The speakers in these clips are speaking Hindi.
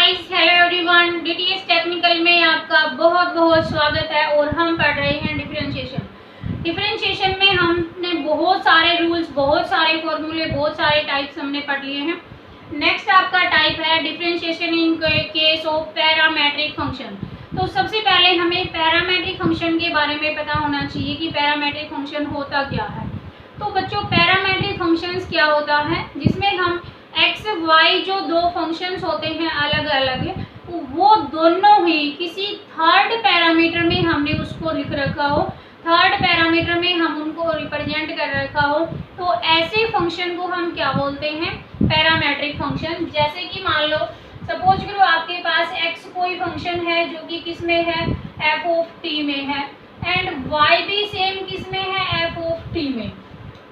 Guys, hello everyone. DTS technical में आपका बहुत बहुत स्वागत है और हम पढ़ रहे हैं डिफरेंशिएशन में हमने बहुत सारे रूल्स, बहुत सारे फॉर्मूले, बहुत सारे टाइप्स हमने पढ़ लिए हैं। नेक्स्ट आपका टाइप है differentiation in case of parametric function. तो सबसे पहले हमें पैरामेट्रिक फंक्शन के बारे में पता होना चाहिए कि पैरामेट्रिक फंक्शन होता क्या है। तो बच्चों, पैरामेट्रिक फंक्शंस क्या होता है, जिसमें हम एक्स वाई जो दो फंक्शंस होते हैं अलग अलग, वो दोनों ही किसी थर्ड पैरामीटर में हमने उसको लिख रखा हो, थर्ड पैरामीटर में हम उनको रिप्रेजेंट कर रखा हो, तो ऐसे फंक्शन को हम क्या बोलते हैं, पैरामेट्रिक फंक्शन। जैसे कि मान लो, सपोज करो आपके पास एक्स कोई फंक्शन है जो कि किस में है, एफ ऑफ टी में है, एंड वाई भी सेम किस में है, एफ ऑफ टी में।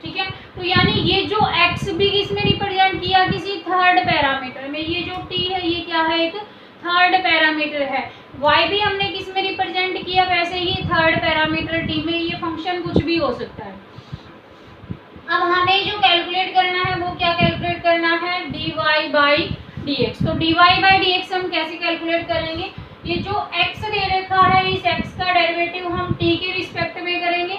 ठीक है, तो यानी ये जो x भी किसमें रिप्रेजेंट किया, किसी थर्ड पैरामीटर में। ये जो t है ये क्या है, एक थर्ड पैरामीटर है। y भी हमने किसमें रिप्रेजेंट किया, वैसे ही थर्ड पैरामीटर t में। ये फंक्शन कुछ भी हो सकता है। अब हमें जो कैलकुलेट करना है वो क्या कैलकुलेट करना है, dy बाई dx। तो dy बाई dx हम कैसे कैलकुलेट करेंगे, ये जो x दे रखा है इस x का डेरिवेटिव हम t के रिस्पेक्ट में करेंगे,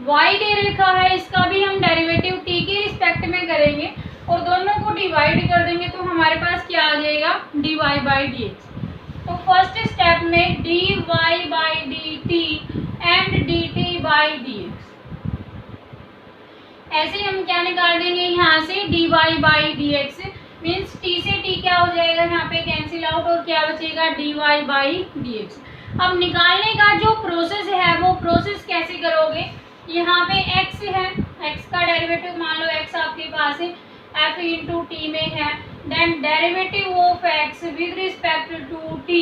y दे रखा है इसका भी हम डेरिवेटिव t के रिस्पेक्ट में करेंगे और दोनों को डिवाइड कर देंगे तो हमारे पास क्या आ जाएगा, dy बाई dx। तो फर्स्ट स्टेप में dy by dt and dt by dx, ऐसे हम क्या निकाल देंगे यहाँ से, dy by dx means t से t क्या हो जाएगा, यहाँ पे कैंसिल आउट और क्या बचेगा, dy बाई dx। अब निकालने का जो प्रोसेस है वो प्रोसेस कैसे करोगे, यहाँ पे x है, x का डेरिवेटिव मान लो x आपके पास है f इंटू टी में है, then derivative of x with respect to t,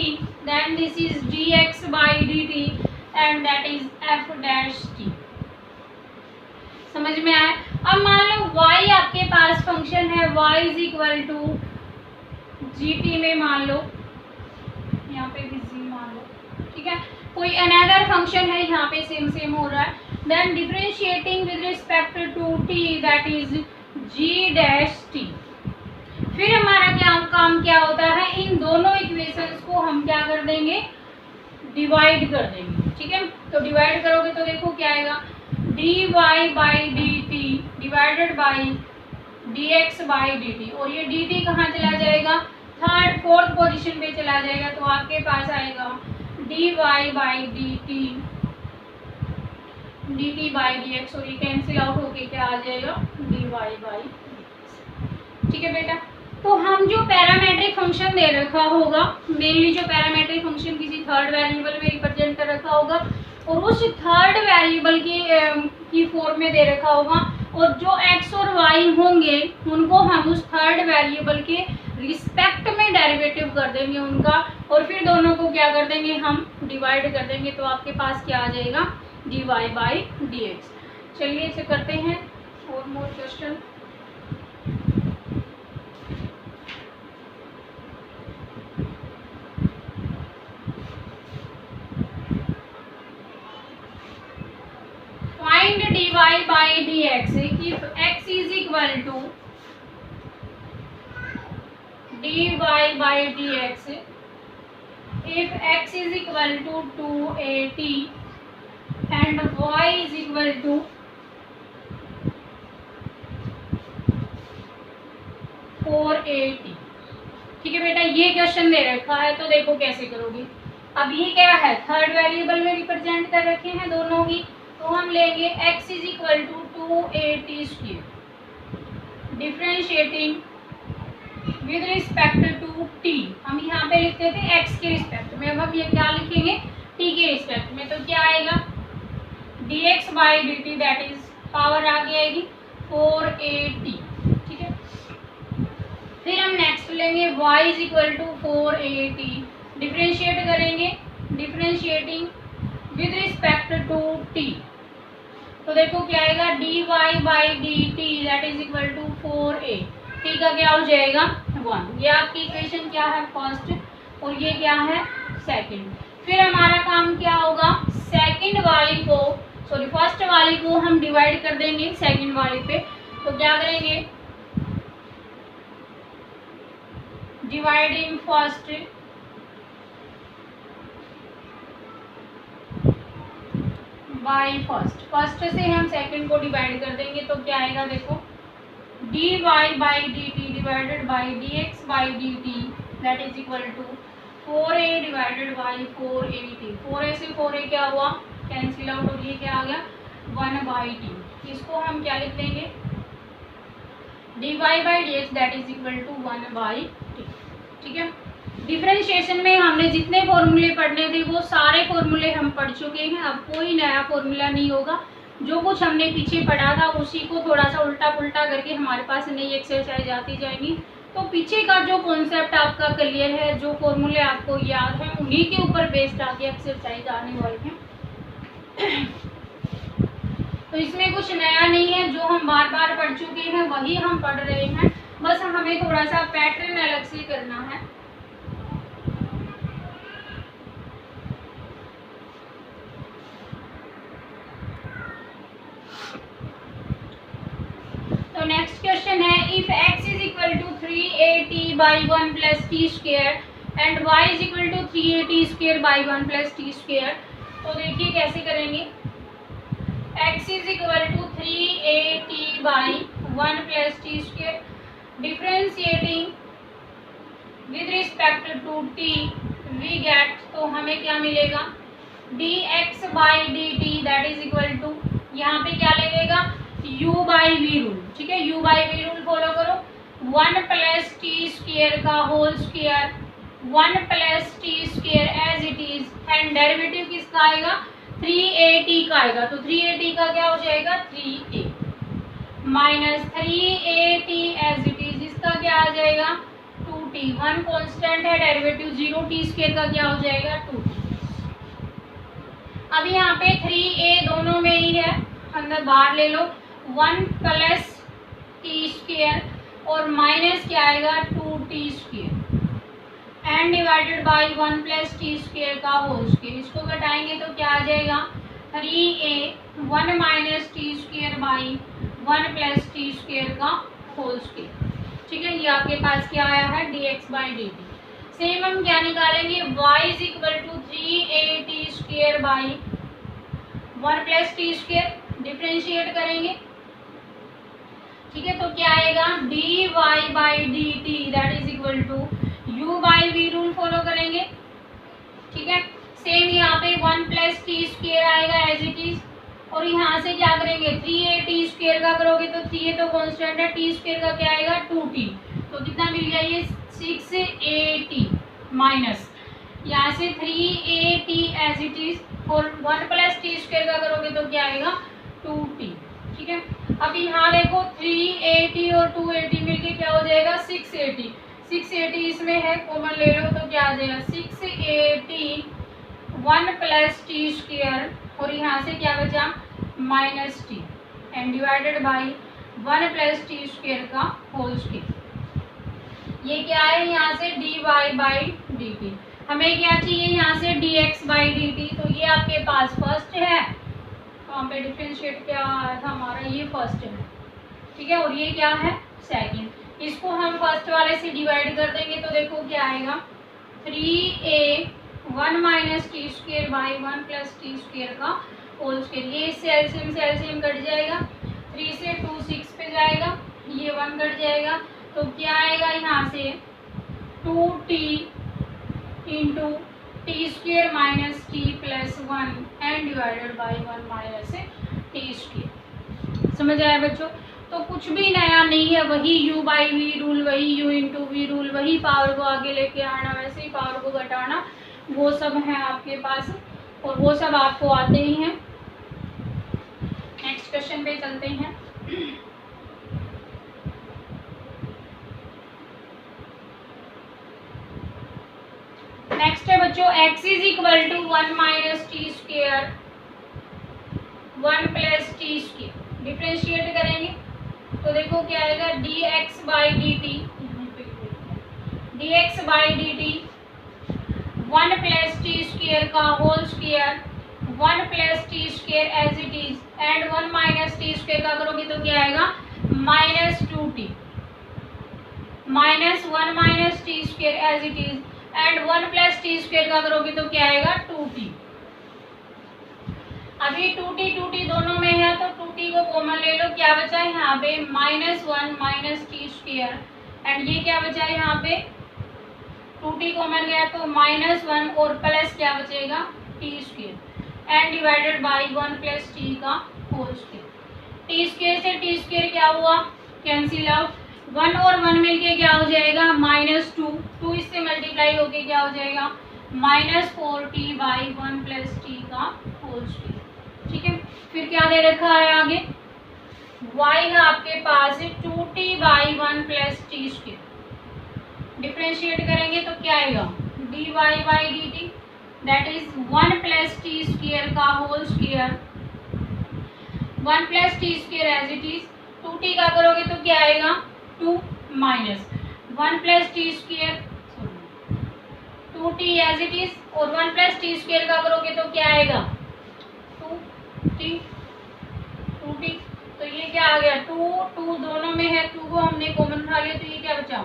then this is dx by dt and that is f dash t। समझ में आया। अब मान लो y आपके पास फंक्शन है, y is equal to gt में मान लो, यहाँ पे भी g मान लो, ठीक है, कोई अनदर फंक्शन है, यहाँ पे सेम हो रहा है। Then differentiating with respect to t, that is g dash t। फिर हमारा काम क्या होता है, इन दोनों इक्वेशंस को हम क्या कर देंगे, डिवाइड कर देंगे। ठीक है, तो डिवाइड करोगे तो देखो क्या आएगा, dy by dt divided by dx by dt, और ये dt कहाँ चला जाएगा, थर्ड फोर्थ पोजीशन पे चला जाएगा, तो आपके पास आएगा dy by dt by dx, और ये कैंसिल आउट होके क्या आ जाएगा, dy बाई dx। ठीक है बेटा, तो हम जो पैरामेट्रिक फंक्शन दे रखा होगा, मेनली जो पैरामेट्रिक फंक्शन किसी थर्ड वेरिएबल में रिप्रेजेंट कर रखा होगा और उस थर्ड वेरिएबल की फॉर्म में दे रखा होगा, और जो x और y होंगे उनको हम उस थर्ड वेरिएबल के रिस्पेक्ट में डेरिवेटिव कर देंगे उनका, और फिर दोनों को क्या कर देंगे, हम डिवाइड कर देंगे, तो आपके पास क्या आ जाएगा, dy बाई dx। चलिए इसे करते हैं और more question. Find dy by dx if x is equal to dy by dx if x is equal to 2at and y is equal to 4at। ठीक है बेटा, ये क्वेश्चन दे रखा है, तो देखो कैसे करोगे। अब ये क्या है, थर्ड वेरिएबल में रिप्रेजेंट कर रखे हैं दोनों ही, तो हम लेंगे x is equal to 2at square, differentiating with respect to t, हम यहाँ पे लिखते थे x के रिस्पेक्ट में, अब हम ये क्या लिखेंगे, t के रिस्पेक्ट में, तो क्या आएगा, dx by dt that is power आगे आएगी 4at। ठीक है, फिर हम नेक्स्ट लेंगे y is equal to 4at, differentiate करेंगे, differentiating with respect to t, तो देखो क्या आएगा, dy by dt that is equal to 4a, t का क्या हो जाएगा 1। ये आपकी इक्वेशन क्या है, फर्स्ट, और ये क्या है, सेकंड। फिर हमारा काम क्या होगा, सेकंड वाली को, सॉरी फर्स्ट वाली को हम डिवाइड कर देंगे सेकंड वाली पे, तो क्या करेंगे, dividing first by first, first से हम सेकंड को डिवाइड कर देंगे तो क्या आएगा देखो, dy by dt divided by dx by dt that is equal to 4a divided by 4at। 4a से 4a क्या हुआ, कैंसिल आउट, और ये क्या आ गया 1 बाई t। इसको हम क्या लिख लेंगे, dy by dx that is equal to 1 by t। ठीक है, डिफरेंशिएशन में हमने जितने फॉर्मूले पढ़ने थे वो सारे फॉर्मूले हम पढ़ चुके हैं। अब कोई नया फॉर्मूला नहीं होगा, जो कुछ हमने पीछे पढ़ा था उसी को थोड़ा सा उल्टा पुल्टा करके हमारे पास नई एक्सरसाइज आती जाएंगी। तो पीछे का जो कॉन्सेप्ट आपका क्लियर है, जो फॉर्मूले आपको याद हैं, उन्हीं के ऊपर बेस्ड आके एक्सरसाइज आने वाली है। तो इसमें कुछ नया नहीं है, जो हम बार बार पढ़ चुके हैं वही हम पढ़ रहे हैं, बस हमें थोड़ा सा पैटर्न अलग से करना है। तो नेक्स्ट क्वेश्चन है, if x is equal to 3at by 1 plus T square and y is equal to 3at स्क्वेयर बाई 1 प्लस टी स्क्वेयर। तो देखिए कैसे करेंगे, x is equal to 3at by 1 plus T square, differentiating with respect to t we get, तो हमें क्या मिलेगा, dx by dt that is equal to, यहाँ पे क्या लगेगा u बाई वी रूल। ठीक है, u by V rule follow करो, 1 प्लस टी स्क्वेयर का whole square 1 plus T square as it is, and derivative किसका आएगा 3at का आएगा। तो 3at का क्या हो जाएगा 3a minus 3at as it is, इसका क्या आ जाएगा 2t, 1 कांस्टेंट है, डेरिवेटिव 0, टी स्क्वेयर का क्या हो जाएगा 2t। अब यहाँ पे 3a दोनों में ही है, अंदर बाहर ले लो, 1 प्लस टी स्क्वेयर और माइनस क्या आएगा 2t square and divided by 1 plus T square का होल स्क्वेयर। इसको घटाएंगे तो क्या आ जाएगा 3a 1 minus T square by 1 plus T square का होल स्क्वेयर। ठीक है, ये आपके पास क्या आया है dx बाई dt। सेम हम क्या निकालेंगे, y is equal to 3at स्क्वेयर by 1 plus T square, differentiate करेंगे। ठीक है, तो क्या आएगा dy by dt that is equal to u by V rule follow करेंगे। ठीक है, सेम यहाँ पे 1 प्लस टी स्क्वेयर आएगा एज इट इज, और यहाँ से क्या करेंगे 3at स्क्वेयर का करोगे तो 3a तो कांस्टेंट है, टी स्क्वेयर का क्या आएगा 2t, तो कितना मिल गया ये 6at माइनस यहाँ से 3at एज इट इज, और 1 प्लस टी स्क्वेयर का करोगे तो क्या आएगा 2t। ठीक है, अब यहाँ देखो 3at और 2at मिलके क्या हो जाएगा 6at, 6at इसमें है, कॉमन ले लो तो क्या आ जाएगा 6at 1 प्लस टी स्क्वेयर, और यहाँ से क्या बचा minus T and divided by 1 plus T square का होल स्क्वेयर। ये क्या है यहाँ से dy बाई dt, हमें क्या चाहिए यहाँ से dx बाई dt, तो ये आपके पास फर्स्ट है, वहाँ पे डिफरेंशिएट क्या आया था हमारा, ये फर्स्ट है। ठीक है, और ये क्या है सेकंड, इसको हम फर्स्ट वाले से डिवाइड कर देंगे तो देखो क्या आएगा 3a 1 minus T square by 1 plus T square का होल स्क्वेयर। ये इससे एलसीएम कट जाएगा, 3 से 2 6 पे जाएगा, ये 1 कट जाएगा, तो क्या आएगा यहाँ से 2t into T square minus T plus 1 and divided by 1 minus T square. समझ आया बच्चों, तो कुछ भी नया नहीं है, वही u बाई वी रूल, वही u इंटू वी रूल, वही पावर को आगे लेके आना, वैसे ही पावर को घटाना, वो सब है आपके पास, और वो सब आपको आते ही हैं। नेक्स्ट क्वेश्चन पे चलते हैं। नेक्स्ट है बच्चों x is equal to 1 minus T square 1 plus T square, differentiate करेंगे तो देखो क्या आएगा dx by dt, dx by dt 1 plus T square का whole square 1 plus T square as it is, and 1 minus T square का करोगे तो क्या आएगा -2t -1 minus T square as it is, and 1 plus T square का करोगे तो क्या आएगा 2t। अभी 2t दोनों में है तो 2t को कॉमन ले लो, क्या बचा है यहाँ पे -1 माइनस टी स्क्वेयर, एंड ये क्या बचा है यहाँ पे 2t कॉमन गया तो -1 और प्लस क्या बचेगा T square, and divided by 1 plus T का होल स्क्वेयर। टी स्क्वेयर से टी स्क्वेयर क्या हुआ कैंसिल आउट, 1 और 1 मिलके क्या हो जाएगा -2, 2 इससे मल्टीप्लाई होके क्या हो जाएगा -4t बाई 1 प्लस टी का होल स्क्वेयर। ठीक है, फिर क्या दे रखा है आगे y है आपके पास 2t by 1 plus T square, differentiate करेंगे तो क्या आएगा dy by dt that is 1 plus T square का whole square, 1 plus T square as it is, 2t का करोगे तो क्या आएगा 2 minus 1 plus T square 2t as it is, और 1 प्लस टी स्क्वेयर का करोगे तो क्या आएगा 2t, तो ये क्या आ गया 2 दोनों में है, 2 को हमने कॉमन उठा लिया तो ये क्या बचा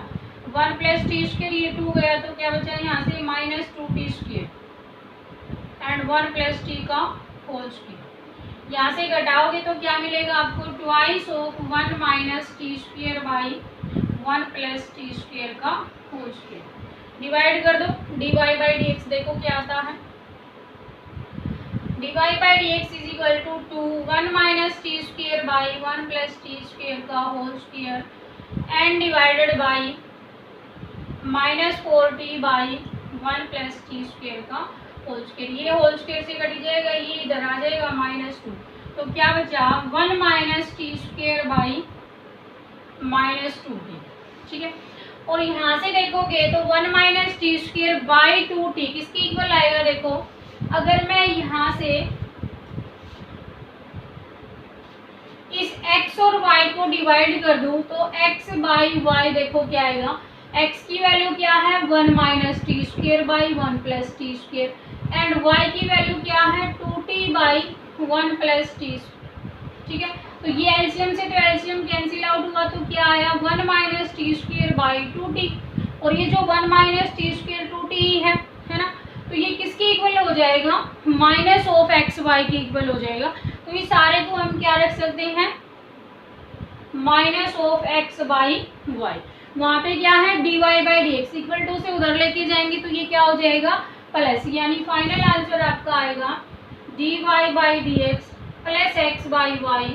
1 प्लस टी स्क्वेयर, ये 2 गया तो क्या बचा यहाँ से -2t square and 1 plus T का होल स्क्वेयर। यहाँ से घटाओगे तो क्या मिलेगा आपको twice of 1 minus T square by 1 plus T square का होल स्क्वेयर। डिवाइड कर दो dy बाई डी एक्स, देखो क्या आता है dy by D X is equal to 1 minus T square by 1 plus T square का whole square and divided by -4t by 1 plus T square का होल स्क्वेयर। ये होल स्क्वेयर से कट जाएगा, ये इधर आ जाएगा -2, तो क्या बचा 1 minus T square by -2t। ठीक है, और यहाँ से देखोगे तो 1 minus T square by 2t किसके इक्वल आएगा, देखो अगर मैं यहाँ से इस x और y को डिवाइड कर दूं तो x बाई वाई देखो क्या आएगा, x की वैल्यू क्या है 1 minus T square by 1 plus T square, and y की वैल्यू क्या है 2t बाई 1 प्लस टी। ठीक है, तो ये एलसीएम से तो एलसीएम कैंसिल आउट हुआ तो क्या आया 1 minus T square by 2t, और ये जो 1 माइनस टी स्क्वेयर 2t है ना, तो ये किसके इक्वल हो जाएगा माइनस ऑफ एक्स वाई के इक्वल हो जाएगा। तो ये सारे को हम क्या रख सकते हैं minus of X by Y, वहाँ पे क्या है dy by D X equal to से उधर लेके जाएंगे तो ये क्या हो जाएगा प्लस, यानी फाइनल आंसर आपका आएगा dy by D X plus X by Y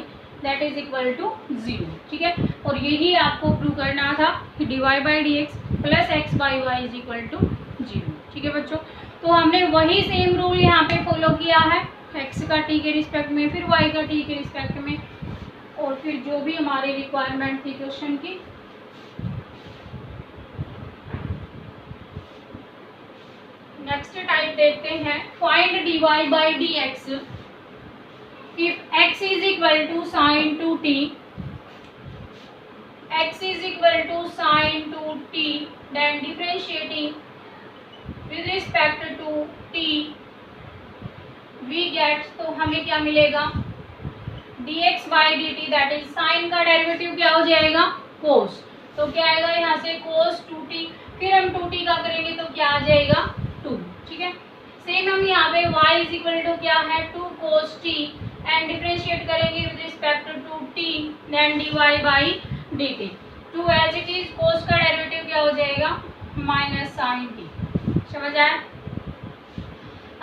that is equal to 0। ठीक है, और यही आपको प्रूव करना था कि dy by D X plus X by Y is equal to 0। ठीक है बच्चों, तो हमने वही सेम रूल यहाँ पे फॉलो किया है, x का t के रिस्पेक्ट में, फिर y का t के रिस्पेक्ट में, और फिर जो भी हमारी रिक्वायरमेंट थी क्वेश्चन की। नेक्स्ट टाइप देखते हैं, find dy by D X if x is equal to sine two t, x is equal to sine two t, then differentiating with respect to t we get, तो हमें क्या मिलेगा dx by dt that is sine का डेरिवेटिव क्या हो जाएगा cos, तो क्या आएगा यहाँ से cos 2t, फिर हम 2t का करेंगे तो क्या आ जाएगा 2। ठीक है, सेम हम यहाँ पे y इज इक्वल टू क्या है 2 cos t एंड डिफरेंशिएट करेंगे with respect to t then dy by dt, 2 as it is cos का डेरिवेटिव क्या हो जाएगा माइनस साइन t। समझ आया,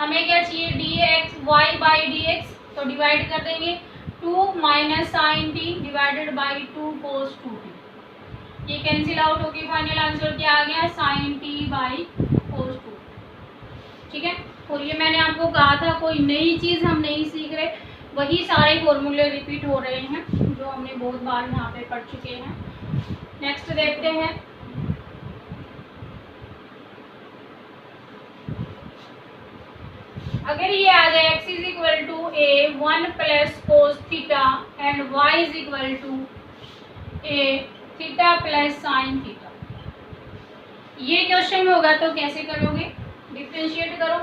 हमें क्या चाहिए dx y by D X, तो डिवाइड कर देंगे 2 minus sine T divided by 2 cos 2t, ये कैंसिल आउट होके फाइनल आंसर क्या आ गया साइन टी बाई cos 2। ठीक है, और ये मैंने आपको कहा था कोई नई चीज़ हम नहीं सीख रहे, वही सारे फॉर्मूले रिपीट हो रहे हैं जो हमने बहुत बार यहाँ पे पढ़ चुके हैं। नेक्स्ट देखते हैं, अगर ये आ जाए x is equal to A 1 plus cos theta and y is equal to A theta plus sine theta, ये क्वेश्चन होगा तो कैसे करोगे डिफरेंशिएट करो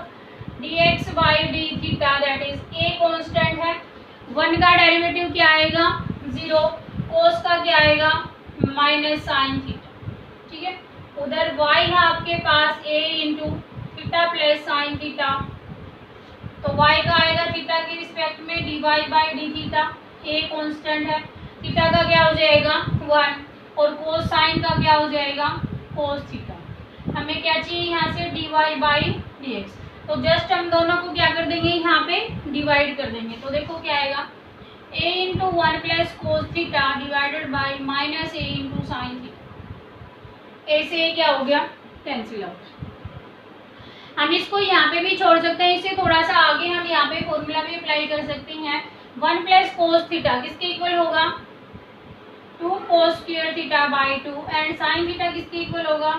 dx by D theta that is a constant है, 1 का डेरिवेटिव क्या आएगा 0, कोस का क्या आएगा माइनस साइन थीटा। ठीक उधर y है आपके पास a into theta plus sine theta, तो y का आएगा थीटा के रिस्पेक्ट में dy by D theta, a constant है, थीटा का क्या हो जाएगा 1 और कोस साइन का क्या हो जाएगा कोस थीटा। हमें क्या चाहिए यहाँ से dy बाई डी एक्स, तो जस्ट हम दोनों को क्या कर देंगे यहाँ पे डिवाइड कर देंगे। तो देखो क्या आएगा a into one plus cos theta divided by minus a into sine theta. a से a क्या हो गया कैंसिल आउट। हम इसको यहाँ पे भी छोड़ सकते हैं, इससे थोड़ा सा आगे हम यहाँ पे फॉर्मूला भी अप्लाई कर सकते हैं। 1 प्लस कोस थीटा किसके इक्वल होगा 2 cos square theta by 2 and sine theta किसके इक्वल होगा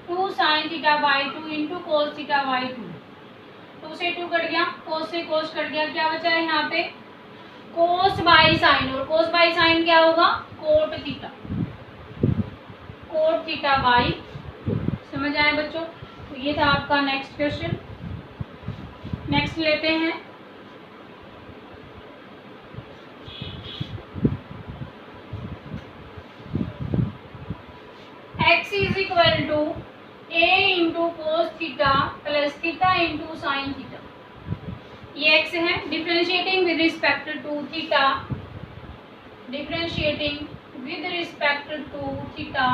2 sine theta by 2 into cos theta by 2। 2 से 2 कट गया, कोस से कोस कट गया, क्या बचा है यहाँ पे कोस बाई साइन, और कोस बाई साइन क्या होगा cot theta, cot theta by 2। समझ आए बच्चों। तो ये था आपका नेक्स्ट क्वेश्चन। नेक्स्ट लेते हैं x is equal to a into cos theta plus theta into sine theta. ये x है, differentiating with respect to theta, differentiating with respect to theta,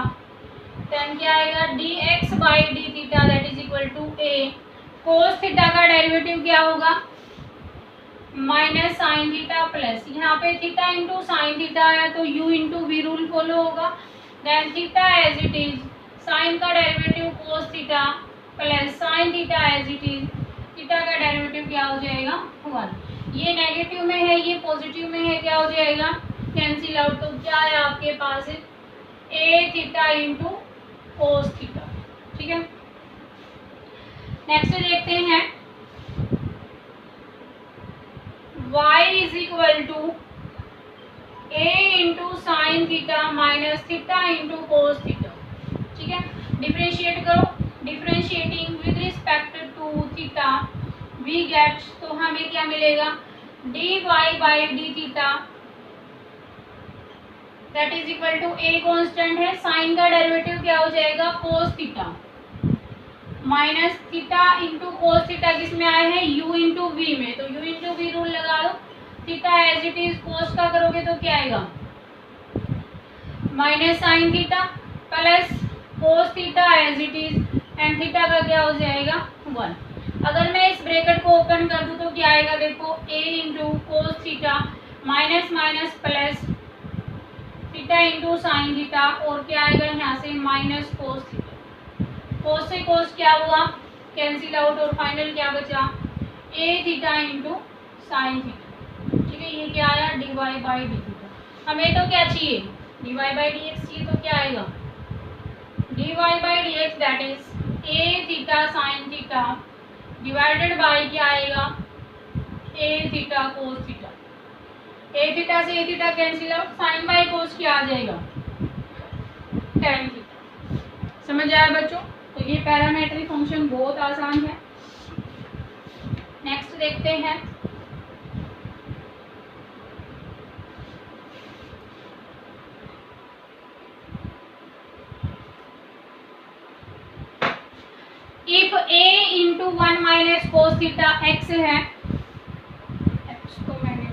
then क्या आएगा dx by D theta that is equal to a। Cos theta का डेरिवेटिव क्या होगा माइनस साइन थीटा प्लस, यहाँ पे थीटा इंटू साइन थीटा आया तो u into V rule follow होगा, then theta as it is, sine का derivative cos theta plus sine theta as it is, theta का डेरिवेटिव क्या हो जाएगा 1। ये नेगेटिव में है ये पॉजिटिव में है, क्या हो जाएगा कैंसिल आउट। तो क्या है आपके पास a theta into cos theta. ठीक है, नेक्स्ट देखते हैं y is equal to a into sine theta minus theta into cos theta. ठीक है, डिफ्रेंशिएट करो, differentiating with respect to theta we get, तो हमें क्या मिलेगा dy by D theta that is equal to a constant है, साइन का डेरिवेटिव क्या हो जाएगा cos theta minus theta into cos theta किस में आया है u इंटू वी में, तो u इंटू वी रूल लगा दो, theta as it is cos का करोगे तो क्या आएगा minus sine theta plus cos theta as it is and theta का क्या हो जाएगा 1। अगर मैं इस ब्रैकेट को ओपन कर दूं तो क्या आएगा देखो a into cos theta minus minus plus theta into sine theta, और क्या आएगा यहाँ से माइनस कोस थीटा, कोस से कोस क्या हुआ कैंसिल आउट, और फाइनल क्या बचा a theta into sine theta. ठीक है, ये क्या आया dy बाई डी थीटा। हमें तो क्या चाहिए dy बाई डी एक्स चाहिए, तो क्या आएगा dy by D X that is a theta sine theta divided by क्या आएगा a theta cos theta, a theta से a theta cancel out, sine by cos क्या आ जाएगा tan थीटा। समझ आया बच्चों। तो ये पैरामेट्रिक फंक्शन बहुत आसान है। नेक्स्ट देखते हैं if a into 1 minus cos theta x है, x को मैंने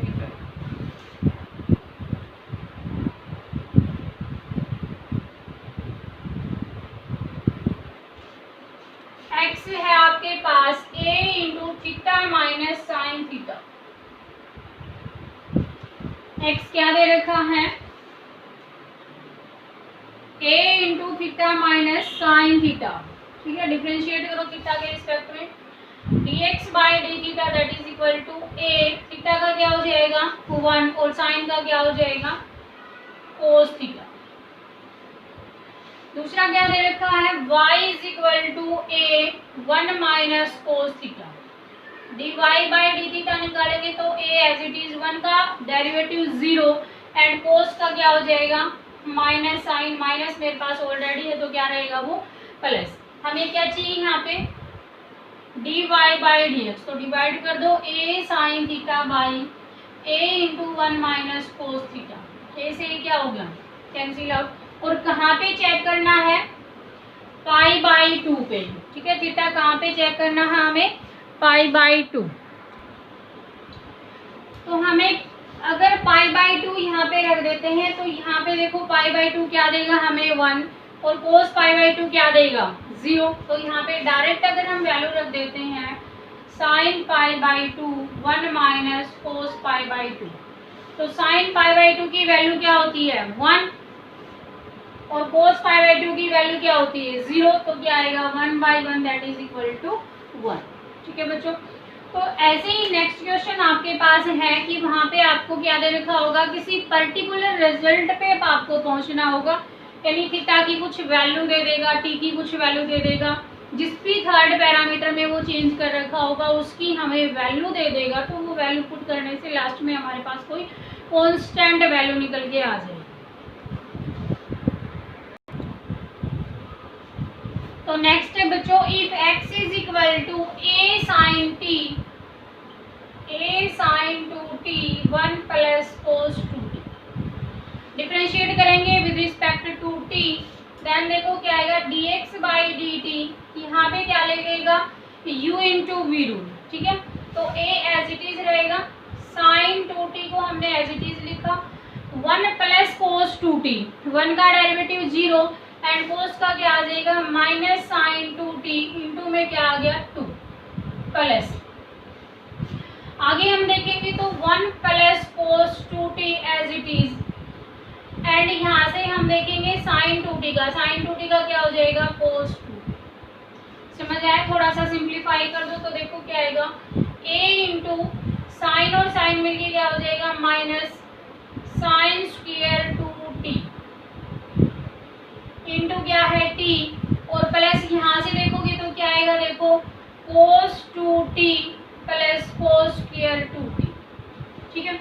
x है आपके पास a into theta minus sine theta. x क्या दे रखा है a into theta minus sine theta. ठीक है, डिफ्रेंशिएट करो थीटा के रिस्पेक्ट में dx by D theta that is equal to a, theta का क्या हो जाएगा 1 और साइन का क्या हो जाएगा कोस थीटा। दूसरा क्या दे रखा है y is equal to a 1 minus cos theta, dy by D theta निकालेंगे तो a एज इट इज 1 का डेरिवेटिव 0 एंड कोस का क्या हो जाएगा माइनस साइन, माइनस मेरे पास ऑलरेडी है तो क्या रहेगा वो प्लस। हमें क्या चाहिए यहाँ पे dy बाई डी एक्स, तो डिवाइड कर दो a sine theta by a into 1 minus cos theta. a से क्या हो गया कैंसिल आउट, और कहाँ पे चेक करना है π/2 पे, ठीक है। थीटा कहाँ पे चेक करना है हमें, π/2। तो हमें अगर π/2 यहाँ पे रख देते हैं तो यहाँ पे देखो π/2 क्या देगा हमें 1 और cos π/2 क्या देगा 0। तो यहाँ पे डायरेक्ट अगर हम वैल्यू रख देते हैं sin π/2 1 माइनस cos π/2, तो sin π/2 की वैल्यू क्या होती है 1 और cos π/2 की वैल्यू क्या होती है 0। तो क्या आएगा 1/1 दैट इज इक्वल टू 1, ठीक है बच्चों। तो ऐसे ही नेक्स्ट क्वेश्चन आपके पास है कि वहाँ पे आपको क्या दे रखा होगा, किसी पर्टिकुलर रिजल्ट पे आपको पहुँचना होगा, यानी थीटा की कुछ वैल्यू दे देगा, टी की कुछ वैल्यू दे देगा, जिस भी थर्ड पैरामीटर में वो चेंज कर रखा होगा उसकी हमें वैल्यू दे देगा। तो वो वैल्यू पुट करने से लास्ट में हमारे पास कोई कॉन्स्टेंट वैल्यू निकल के आ जाए। तो नेक्स्ट है बच्चों, if x is equal to a sin 2t 1 plus cos 2t, differentiate करेंगे with respect to t, then देखो क्या आएगा dx/dt, यहाँ पे क्या लगेगा u इंटू वी रूल, ठीक है। तो a एज इट इज रहेगा, sin 2t को हमने एज इट इज लिखा, 1 प्लस cos 2t, 1 का डेरिवेटिव 0 एंड cos का क्या आ जाएगा माइनस sin 2t, इंटू में क्या आ गया 2 प्लस, आगे हम देखेंगे तो 1 plus cos 2t as it is, and यहाँ से हम देखेंगे sin 2t का, sin 2t का क्या हो जाएगा cos 2। समझ आया, थोड़ा सा सिंप्लीफाई कर दो तो देखो क्या आएगा a इंटू साइन और साइन मिलके क्या हो जाएगा minus sin square 2t into क्या है t, और प्लस यहाँ से देखोगे तो क्या आएगा देखो cos 2t plus cos square 2t, ठीक है।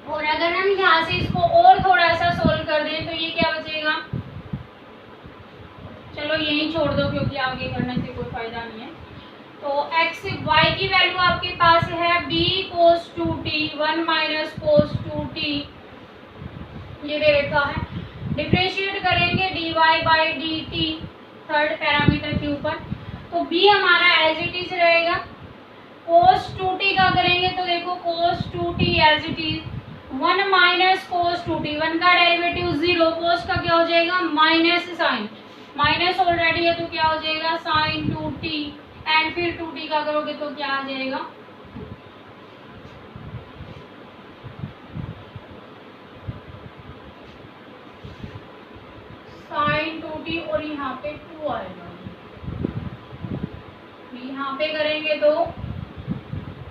और अगर हम यहाँ से इसको और थोड़ा सा सोल्व कर दें तो ये क्या बचेगा, चलो यही छोड़ दो क्योंकि आगे करने से कोई फायदा नहीं है। तो y की वैल्यू आपके पास है b cos 2t 1 minus cos 2t, ये दे रखा है, डिफरेंशिएट करेंगे dy/dt थर्ड पैरामीटर के ऊपर, तो b हमारा एज इट इज रहेगा, cos 2t का करेंगे तो देखो cos 2t as it is 1 minus cos 2t, 1 का डेरिवेटिव 0, cos का क्या हो जाएगा माइनस साइन, माइनस ऑलरेडी है तो क्या हो जाएगा sin 2t, एंड फिर 2t का करोगे तो क्या आ जाएगा sin 2t, और यहाँ पे 2 आएगा, यहाँ पे करेंगे तो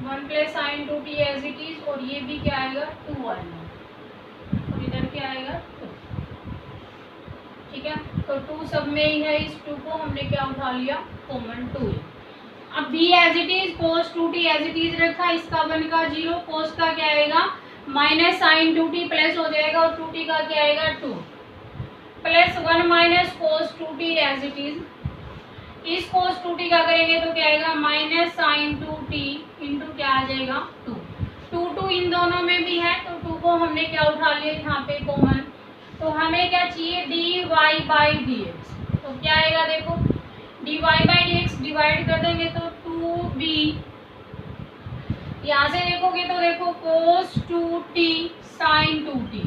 1 plus sin 2t as it is, और ये भी क्या आएगा 2 आएगा, और इधर क्या आएगा 2, ठीक है। तो 2 सब में ही है, इस 2 को हमने क्या उठा लिया कॉमन 2 है। अब b as it is cos 2t as it is रखा, इसका 1 का 0, cos का क्या आएगा माइनस sin 2t प्लस हो जाएगा, और 2t का क्या आएगा 2 plus 1 minus cos 2t as it is, इस cos 2t का करेंगे तो क्या आएगा माइनस sin 2t इंटू क्या आ जाएगा 2 इन दोनों में भी है, तो 2 को हमने क्या उठा लिया यहाँ पे कॉमन, तो हमें क्या चाहिए dy/dx, तो क्या आएगा देखो dy/dx डिवाइड कर देंगे तो 2b, यहाँ से देखोगे तो देखो cos 2t sin 2t,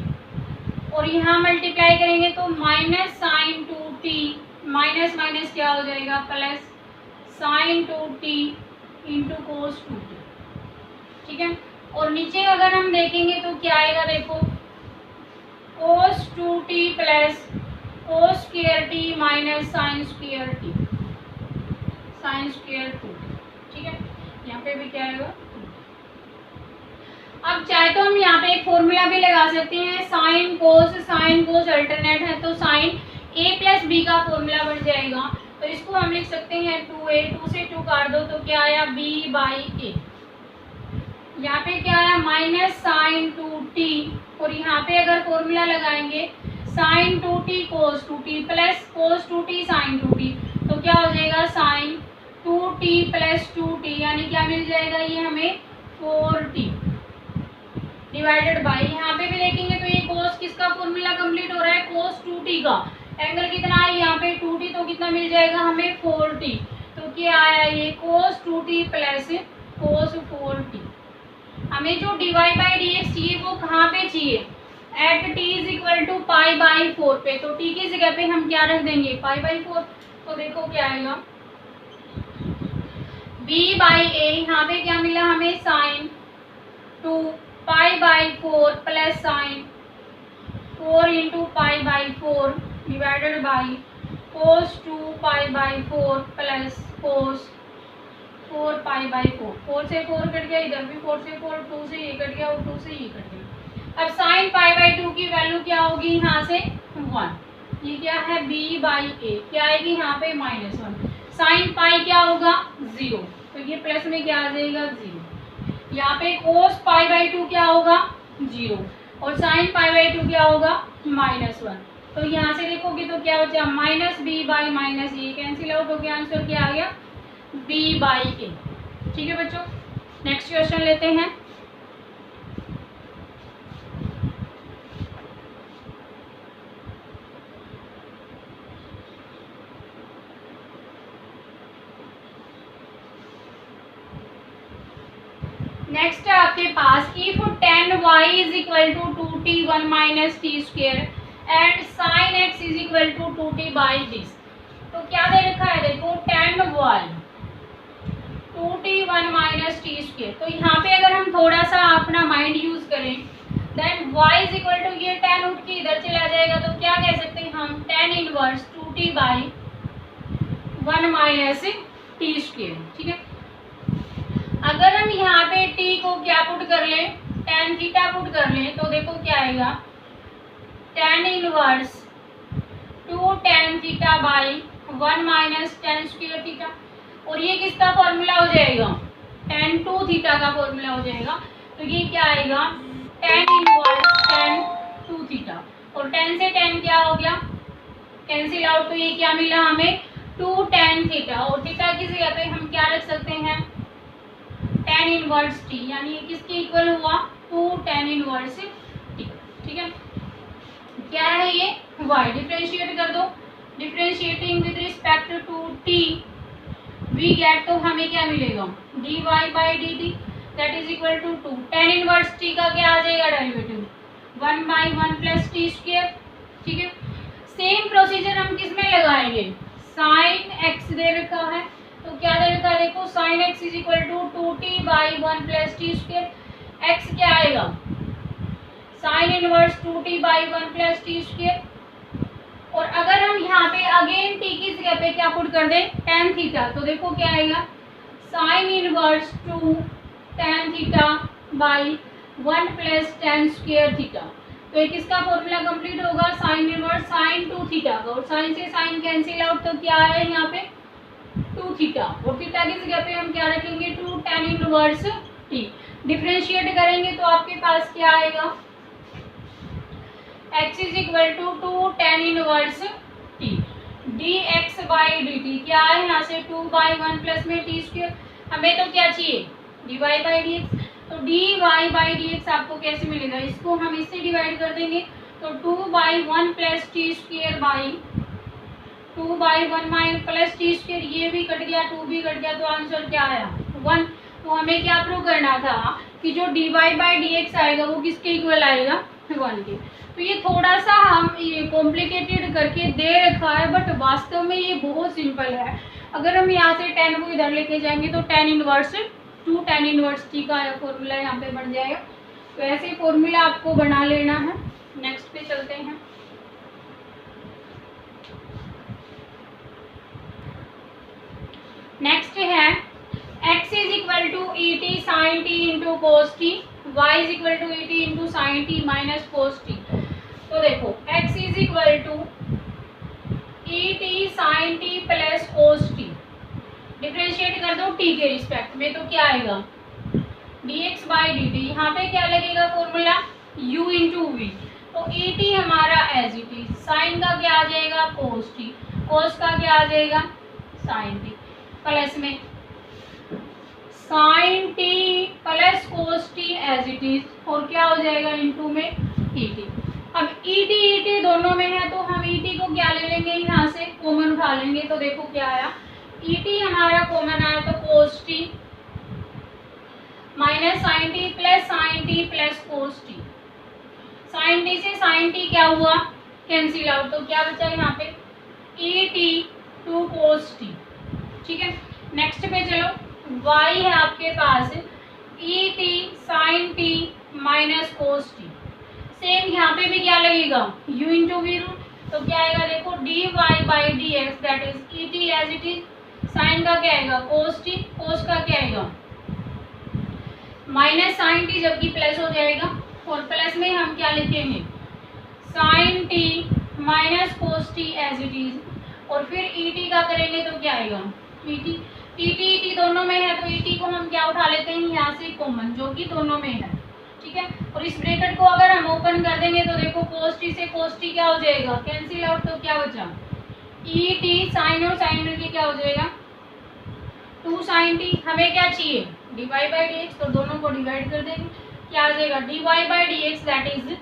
और यहाँ मल्टीप्लाई करेंगे तो minus sin 2t, minus minus क्या हो जाएगा plus sin 2t into cos 2t, ठीक है। और नीचे अगर हम देखेंगे तो क्या आएगा देखो cos 2t plus cos square t minus sin square t, sin square 2t, ठीक है। यहाँ पे भी क्या आएगा, अब चाहे तो हम यहाँ पे एक फॉर्मूला भी लगा सकते हैं, साइन कोस अल्टरनेट है तो साइन a प्लस बी का फॉर्मूला बन जाएगा, तो इसको हम लिख सकते हैं 2a, 2 से 2 काट दो तो क्या आया b/a, यहाँ पे क्या आया माइनस sin 2t, और यहाँ पे अगर फॉर्मूला लगाएंगे sin 2t cos 2t plus cos 2t sin 2t, तो क्या हो जाएगा sin 2t प्लस 2t, यानी क्या मिल जाएगा ये हमें 4t डिवाइडेड बाई, यहाँ पे भी देखेंगे तो ये cos किसका फॉर्मूला कंप्लीट हो रहा है cos 2t का, एंगल कितना है यहाँ पे 2t, तो कितना मिल जाएगा हमें 4t। तो क्या आया ये cos 2t plus cos 4t। हमें जो dy बाई dx चाहिए वो कहाँ पे चाहिए, at t is equal to pi by 4 पे। तो t की जगह पे हम क्या रख देंगे, पाई बाई 4। तो देखो क्या आएगा, b बाई a, यहाँ पे क्या मिला हमें sine 2 pi by 4 plus sine 4 into pi by 4 divided by cos 2 pi by 4 plus cos 4 pi by 4। 4 से 4 कट गया, इधर भी 4 से 4, 2 से ये कट गया और 2 से ये कट गया। अब साइन पाई बाई 2 की वैल्यू क्या होगी यहाँ से 1। ये क्या है b बाई a, क्या आएगी यहाँ पे -1। साइन पाई क्या होगा 0, तो ये प्लस में क्या आ जाएगा 0। यहाँ पे cos पाई बाई 2 क्या होगा 0 और साइन पाई बाई 2 क्या होगा -1। तो यहाँ से देखोगे तो क्या बचा, -b by -a cancel out हो गया, आंसर क्या आ गया b बाई a। ठीक है बच्चों, नेक्स्ट क्वेश्चन लेते हैं। नेक्स्ट है आपके पास, if tan y is equal to 2t 1 minus T square and sin x is equal to 2t by this. तो क्या दे रखा है, देखो tan y 2t 1 minus T square. तो यहाँ पे अगर हम थोड़ा सा अपना माइंड यूज करें, then y is equal to ये tan उठ के इधर चला जाएगा, तो क्या कह सकते हैं हम, tan inverse 2t by 1 minus T square. ठीक है, अगर हम यहाँ पे t को क्या पुट कर लें, tan थीटा पुट कर लें, तो देखो क्या आएगा, tan inverse 2 tan theta by 1 minus tan square theta. और ये किसका फॉर्मूला हो जाएगा, tan 2 थीटा का फॉर्मूला हो जाएगा। तो ये क्या आएगा, tan इनवर्स tan 2 थीटा, और tan से tan क्या हो गया कैंसिल आउट, तो ये क्या मिला हमें 2 tan थीटा, और थीटा की जगह पे हम क्या रख सकते हैं tan इनवर्स t, यानी ये किसके इक्वल हुआ 2 tan इनवर्स t। ठीक है, क्या है ये y, डिफरेंशिएट कर दो, differentiating with respect to t we get, तो हमें क्या मिलेगा dy by dt that is equal to 2 tan inverse t का क्या आ जाएगा derivative 1 by 1 plus T square. ठीक है, सेम प्रोसीजर हम किस में लगाएंगे, साइन x दे रखा है, तो क्या दे रखा है, देखो sine x is equal to 2t by 1 plus T square. x क्या आएगा sine inverse 2t by 1 plus T square. और अगर हम यहाँ पे अगेन t की जगह पे क्या पुट कर दें tan थीटा, तो देखो क्या आएगा sine inverse 2 tan theta by 1 plus tan square theta. तो एक इसका फॉर्मूला कंप्लीट होगा साइन इनवर्स साइन 2 थीटा का, और साइन से साइन कैंसिल आउट, तो क्या है यहाँ पे 2 थीटा, और थीटा की जगह पे हम क्या रखेंगे 2 tan इनवर्स t। डिफरेंशिएट करेंगे तो आपके पास क्या आएगा, x is equal to 2 tan inverse t dx by dt, क्या है यहाँ से 2 बाई 1 प्लस में टी स्क्वायर। हमें तो क्या चाहिए dy बाई dx, तो dy बाई dx आपको कैसे मिलेगा, इसको हम इससे डिवाइड कर देंगे, तो 2 by 1 plus T square by 2 by 1 minus plus T square, ये भी कट गया 2 भी कट गया, तो आंसर क्या आया 1। तो हमें क्या प्रूव करना था कि जो dy बाई dx आएगा वो किसके इक्वल आएगा 1 के। तो ये थोड़ा सा हम ये कॉम्प्लिकेटेड करके दे रखा है, बट वास्तव में ये बहुत सिंपल है। अगर हम यहाँ से tan को इधर लेके जाएंगे तो tan inverse 2 tan inverse t का फॉर्मूला यहाँ पे बन जाएगा। तो ऐसे फॉर्मूला आपको बना लेना है। नेक्स्ट पे चलते हैं। नेक्स्ट है x is equal to E T sine T into cos T, y is equal to E T into sine T minus cos T. तो देखो x is equal to E T sine T plus cos T, differentiate कर दो t के रिस्पेक्ट में, तो क्या आएगा dx बाई डी टी। यहाँ पे क्या लगेगा फॉर्मूला u इंटू वी, तो ई टी हमारा एज इट इज, साइन का क्या आ जाएगा कोस टी, कोस का क्या आ जाएगा साइन टी, प्लस में sine T plus cos T as it is, और क्या हो जाएगा इनटू में ई टी। अब ईटी ईटी दोनों में है तो हम ईटी को क्या ले लेंगे, यहाँ से कॉमन उठा लेंगे। तो देखो क्या आया, ईटी हमारा कॉमन आया तो cos t minus sine T plus cos t। Sine T से साइन टी क्या हुआ, कैंसिल आउट, तो क्या बचा यहाँ पे E T two cos t। ठीक है, नेक्स्ट पे चलो, y है आपके पास E T sine T minus cos t। Same यहाँ पे भी क्या लगेगा, u इंटू वी रूट, तो क्या आएगा देखो D Y by D X that is E T as it is, sine का क्या आएगा cos t, cos का क्या आएगा माइनस साइन टी जबकि प्लस हो जाएगा, और प्लस में हम क्या लिखेंगे sine T minus cos t as it is, और फिर ई टी का करेंगे तो क्या आएगा ई टी दोनों में है तो ई टी को हम क्या उठा लेते हैं यहाँ से कॉमन, जो कि दोनों में है। ठीक है, और इस ब्रैकेट को अगर हम ओपन कर देंगे तो देखो cos t से cos t क्या हो जाएगा कैंसिल आउट, तो क्या बचा ई टी साइन और साइन मिलके क्या हो जाएगा 2 साइन टी। हमें क्या चाहिए D Y by D X, तो दोनों को डिवाइड कर देंगे, क्या आ जाएगा D Y by D X that is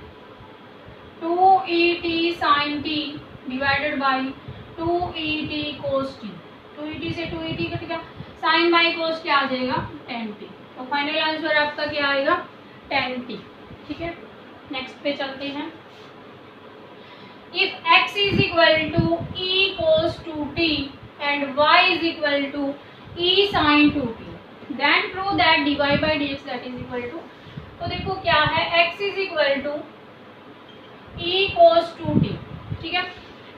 2 E T sine T divided by 2 E T cos t। 2 E T से 2 ई टी कट गया, साइन बाई cos क्या आ जाएगा tan t। तो फाइनल आंसर आपका क्या आएगा tan t। ठीक है, नेक्स्ट पे चलते हैं। If x is equal to e cos 2t and y is equal to e sin 2t then prove that dy by dx that is equal to, तो देखो क्या है x is equal to e cos 2t। ठीक है,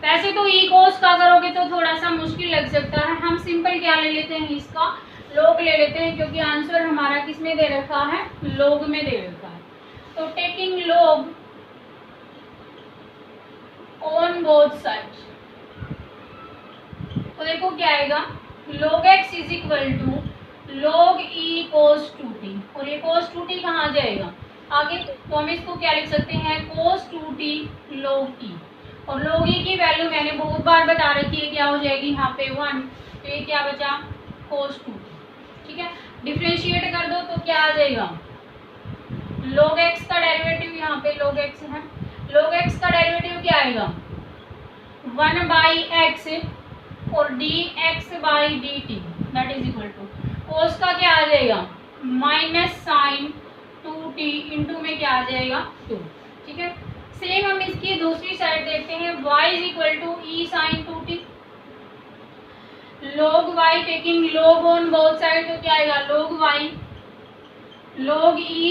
वैसे तो e cos का करोगे तो थोड़ा सा मुश्किल लग सकता है, हम सिंपल क्या ले लेते हैं इसका log ले लेते हैं, क्योंकि आंसर हमारा किस में दे रखा है log में दे रखा है। तो taking log on both sides, तो देखो क्या आएगा log x is equal to log e cos 2t, और ये cos 2t कहाँ आ जाएगा आगे, तो हम इसको क्या लिख सकते हैं cos 2t log e, और log e की वैल्यू मैंने बहुत बार बता रखी है क्या हो जाएगी यहाँ पे 1, तो ये क्या बचा cos 2t। ठीक है, डिफ्रेंशिएट कर दो तो क्या आ जाएगा log x का डेरिवेटिव, यहाँ पे log x है, log x का डेरिवेटिव क्या आएगा 1 बाई एक्स और D X by D T that is equal to cos का क्या आ जाएगा माइनस साइन 2t इंटू में क्या आ जाएगा 2। ठीक है, सेम हम इसकी दूसरी साइड देखते हैं, y is equal to E sine 2t log y taking log on both side, तो क्या आएगा log y log e